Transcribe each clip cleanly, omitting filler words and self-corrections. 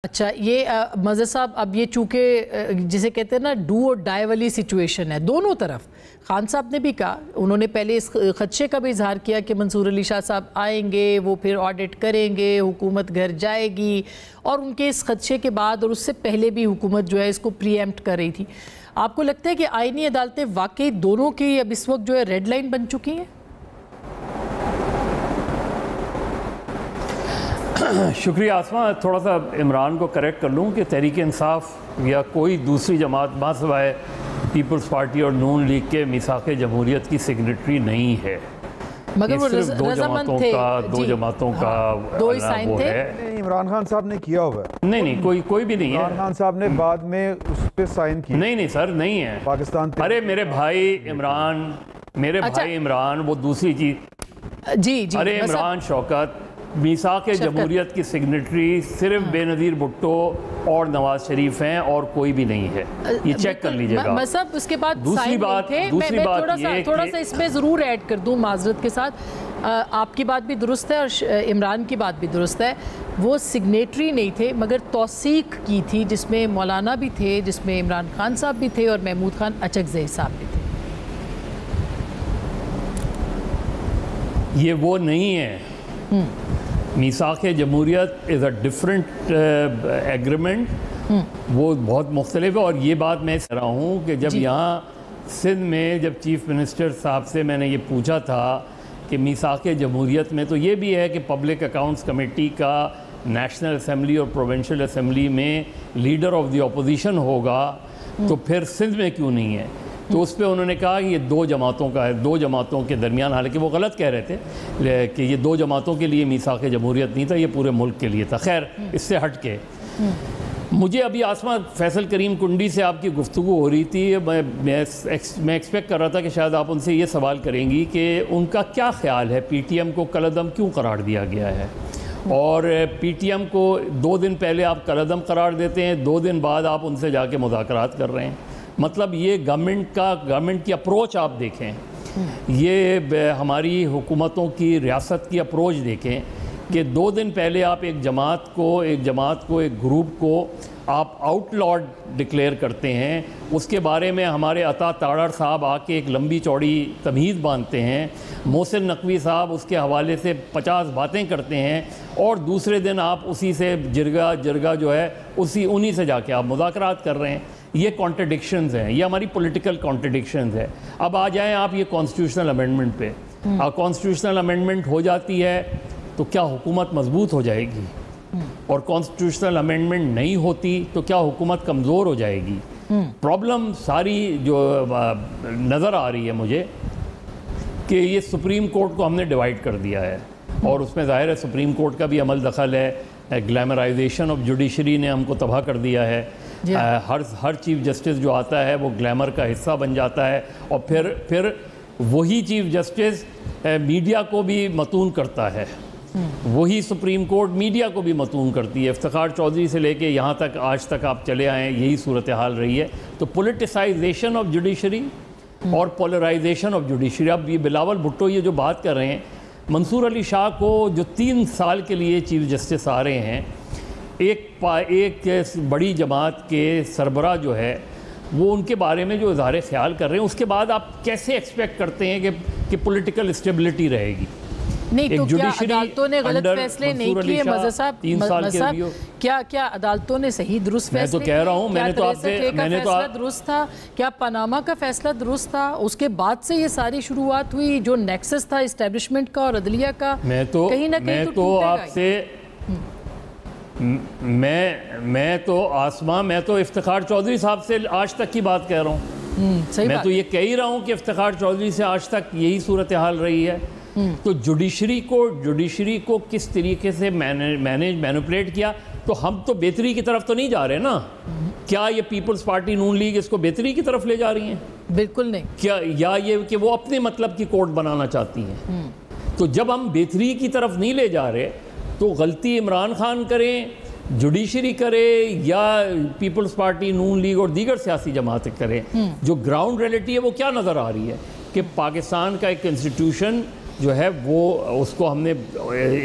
اچھا یہ مظہر صاحب اب یہ چونکہ جسے کہتے ہیں نا ڈو اور ڈائی والی سچویشن ہے دونوں طرف. خان صاحب نے بھی کہا, انہوں نے پہلے اس خدشے کا بھی اظہار کیا کہ منصور علی شاہ صاحب آئیں گے, وہ پھر آڈٹ کریں گے, حکومت گھر جائے گی, اور ان کے اس خدشے کے بعد اور اس سے پہلے بھی حکومت جو ہے اس کو پری ایمپٹ کر رہی تھی. آپ کو لگتا ہے کہ آئینی عدالتیں واقعی دونوں کی اب اس وقت جو ہے ریڈ لائن بن چکی ہیں؟ شکریہ آسمہ. تھوڑا سا عمران کو کریکٹ کر لوں کہ تحریک انصاف یا کوئی دوسری جماعت ماں سوائے پیپلز پارٹی اور نون لیگ کے میثاق جمہوریت کی سگنیٹری نہیں ہے. مگر وہ صرف دو جماعتوں کا دو ہی سائن تھے. عمران خان صاحب نے کیا ہوا ہے. نہیں کوئی بھی نہیں ہے. عمران خان صاحب نے بعد میں اس پہ سائن کیا. نہیں سر, نہیں ہے پاکستان. ارے میرے بھائی عمران وہ دوسری چیز. جی ارے عمران شوکت میثاق جمہوریت کی سگنیٹری صرف بے نظیر بھٹو اور نواز شریف ہیں اور کوئی بھی نہیں ہے. یہ چیک کر لیجئے گا. مصعب اس کے بعد سائن تھے. میں تھوڑا سا اس میں ضرور ایڈ کر دوں معذرت کے ساتھ. آپ کی بات بھی درست ہے اور عمران کی بات بھی درست ہے. وہ سگنیٹری نہیں تھے مگر توثیق کی تھی, جس میں مولانا بھی تھے, جس میں عمران خان صاحب بھی تھے اور محمود خان اچکزئی صاحب بھی تھے. یہ وہ نہیں ہے. میثاق جمہوریت از اے ڈفرنٹ ایگریمنٹ. وہ بہت مختلف ہے. اور یہ بات میں کہہ رہا ہوں کہ جب یہاں سندھ میں جب چیف منسٹر صاحب سے میں نے یہ پوچھا تھا کہ میثاق جمہوریت میں تو یہ بھی ہے کہ پبلک اکاؤنٹس کمیٹی کا نیشنل اسمبلی اور پروونشل اسمبلی میں لیڈر آف دی اپوزیشن ہوگا, تو پھر سندھ میں کیوں نہیں ہے؟ تو اس پہ انہوں نے کہا کہ یہ دو جماعتوں کا ہے, دو جماعتوں کے درمیان. حالانکہ وہ غلط کہہ رہے تھے کہ یہ دو جماعتوں کے لیے میثاق جمہوریت نہیں تھا, یہ پورے ملک کے لیے تھا. خیر اس سے ہٹ کے مجھے ابھی آسمہ فیصل کریم کنڈی سے آپ کی گفتگو ہو رہی تھی. میں ایکسپیکٹ کر رہا تھا کہ شاید آپ ان سے یہ سوال کریں گی کہ ان کا کیا خیال ہے پی ٹی ایم کو کالعدم کیوں قرار دیا گیا ہے, اور پی ٹی ایم کو 2 دن پہلے آپ کالعدم قرار دیتے ہیں, 2 دن بعد آپ ان سے جا کے مذاکرات کر رہے ہیں. مطلب یہ گورنمنٹ کی اپروچ آپ دیکھیں, یہ ہماری حکومتوں کی ریاست کی اپروچ دیکھیں کہ 2 دن پہلے آپ ایک جماعت کو ایک گروپ کو آپ آؤٹ لاڈ ڈکلیئر کرتے ہیں, اس کے بارے میں ہمارے عطا تاڑر صاحب آ کے ایک لمبی چوڑی تمہید باندھتے ہیں, محسن نقوی صاحب اس کے حوالے سے 50 باتیں کرتے ہیں, اور دوسرے دن آپ اسی سے جرگا جو ہے انہی سے جا کے آپ مذاکرات کر رہے ہیں. یہ کانٹرڈکشنز ہیں, یہ ہماری پولیٹیکل کانٹرڈکشنز ہے. اب آ جائیں آپ یہ کانسٹیٹیوشنل امینڈمنٹ پہ. کانسٹیٹیوشنل امینڈمنٹ ہو جاتی ہے تو کیا حکومت مضبوط ہو جائے گی, اور کانسٹیٹیوشنل امینڈمنٹ نہیں ہوتی تو کیا حکومت کمزور ہو جائے گی؟ پرابلم ساری جو نظر آ رہی ہے مجھے کہ یہ سپریم کورٹ کو ہم نے ڈیوائیڈ کر دیا ہے, اور اس میں ظاہر ہے سپریم کورٹ کا بھی عمل دخل ہے. گلیمرائزیشن آف جوڈیشری نے ہم کو تباہ کر دیا ہے. ہر چیف جسٹس جو آتا ہے وہ گلیمر کا حصہ بن جاتا ہے, اور پھر وہی چیف جسٹس میڈیا کو بھی متون کرتا ہے, وہی سپریم کورٹ میڈیا کو بھی متون کرتی ہے. افتخار چودھری سے لے کے یہاں تک آج تک آپ چلے آئیں, یہی صورتحال رہی ہے. تو پولیٹیسائزیشن آف جوڈیشری اور پولرائزیشن آف جوڈیشری. اب یہ بلاول بھٹو یہ جو بات کر رہے ہیں, منصور علی شاہ کو جو 3 سال کے لیے چیف جسٹس آ رہے ہیں, ایک بڑی جماعت کے سربراہ جو ہے وہ ان کے بارے میں جو اظہار خیال کر رہے ہیں, اس کے بعد آپ کیسے ایکسپیکٹ کرتے ہیں کہ پولیٹیکل اسٹیبلٹی رہے گی؟ نہیں تو کیا عدالتوں نے غلط فیصلے نہیں کیے مظہر صاحب؟ 3 سال کے لیے کیا عدالتوں نے صحیح درست فیصلے؟ میں تو کہہ رہا ہوں, میں نے تو فیصلہ درست تھا, کیا پاناما کا فیصلہ درست تھا؟ اس کے بعد سے یہ ساری شروعات ہوئی, جو نیکسس تھا اسٹیبلشمنٹ کا اور عدلیہ کا, کہیں نہ کہیں تو آپ سے میں تو افتخار چودھری صاحب سے آج تک کی بات کہہ رہا ہوں. میں تو یہ کہہ ہی رہا ہوں کہ افتخار چودھری سے آج تک یہی صورتحال رہی ہے. تو جوڈیشری کو کس طریقے سے مینیپولیٹ کیا, تو ہم تو بہتری کی طرف تو نہیں جا رہے نا. کیا یہ پیپلز پارٹی نون لیگ اس کو بہتری کی طرف لے جا رہی ہیں؟ بالکل نہیں. کیا یا یہ کہ وہ اپنے مطلب کی کورٹ بنانا چاہتی ہیں؟ تو جب ہم بہتری کی طرف نہیں لے جا رہے تو غلطی عمران خان کریں, جوڈیشری کرے, یا پیپلز پارٹی نون لیگ اور دیگر سیاسی جماعتیں کریں, جو گراؤنڈ ریئلٹی ہے وہ کیا نظر آ رہی ہے کہ پاکستان کا ایک انسٹیٹیوشن جو ہے وہ اس کو ہم نے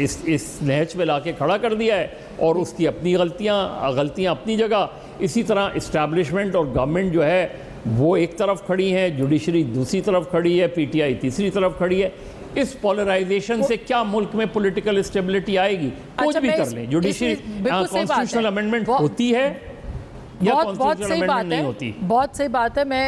اس نہج پہ لا کے کھڑا کر دیا ہے، اور اس کی اپنی غلطیاں اپنی جگہ. اسی طرح اسٹیبلشمنٹ اور گورنمنٹ جو ہے وہ ایک طرف کھڑی ہے، جوڈیشری دوسری طرف کھڑی ہے، پی ٹی آئی تیسری طرف کھڑی ہے. اس پولرائزیشن سے کیا ملک میں پولیٹیکل اسٹیبلٹی آئے گی؟ کچھ بھی کر لیں. جوڈیشری کانسٹیٹیوشنل امینڈمنٹ ہوتی ہے یا کانسٹیٹیوشنل امینڈمنٹ نہیں ہوتی. بہت صحیح بات ہے. میں